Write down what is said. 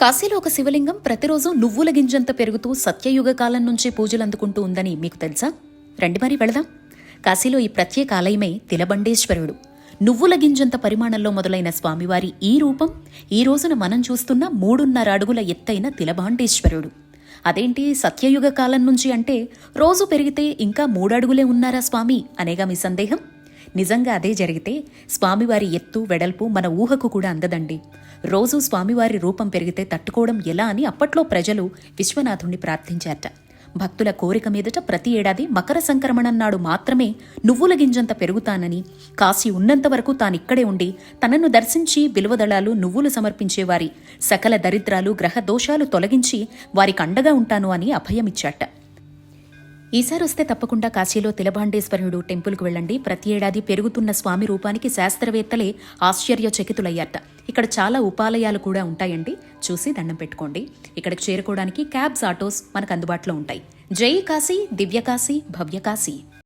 కాశీలో ఒక శివలింగం ప్రతిరోజు నువ్వుల గింజంత పెరుగుతూ సత్యయుగ కాలం నుంచి పూజలు అందుకుంటూ ఉందని మీకు తెలుసా? రండి మరి వెళదాం. కాశీలో ఈ ప్రత్యేక ఆలయమే తిలబండేశ్వరుడు. నువ్వుల గింజంత పరిమాణంలో మొదలైన స్వామివారి ఈ రూపం ఈ రోజున మనం చూస్తున్న 3.5 అడుగుల ఎత్తైన తిలబాండేశ్వరుడు. అదేంటి సత్యయుగ కాలం నుంచి అంటే రోజు పెరిగితే ఇంకా 3 అడుగులే ఉన్నారా స్వామి అనేగా మీ సందేహం? నిజంగా అదే జరిగితే స్వామివారి ఎత్తు వెడల్పు మన ఊహకు కూడా అందదండి. రోజూ స్వామివారి రూపం పెరిగితే తట్టుకోవడం ఎలా అని అప్పట్లో ప్రజలు విశ్వనాథుణ్ణి ప్రార్థించారట. భక్తుల కోరిక మీదట ప్రతి ఏడాది మకర సంక్రమణం నాడు మాత్రమే నువ్వుల గింజంత పెరుగుతానని, కాశీ ఉన్నంత వరకు తానిక్కడే ఉండి తనను దర్శించి బిల్వదళాలు నువ్వులు సమర్పించేవారి సకల దరిద్రాలు గ్రహ దోషాలు తొలగించి వారికి అండగా ఉంటాను అని అభయమిచ్చాట. ఈసారి వస్తే తప్పకుండా కాశీలో తిలబాండేశ్వరుడు టెంపుల్కు వెళ్ళండి. ప్రతి ఏడాది పెరుగుతున్న స్వామి రూపానికి శాస్త్రవేత్తలే ఆశ్చర్యచకితులయ్యారట. ఇక్కడ చాలా ఉపాలయాలు కూడా ఉంటాయండి, చూసి దండం పెట్టుకోండి. ఇక్కడికి చేరుకోవడానికి క్యాబ్స్, ఆటోస్ మనకు అందుబాటులో ఉంటాయి. జై కాశీ, దివ్య కాశీ, భవ్య కాశీ.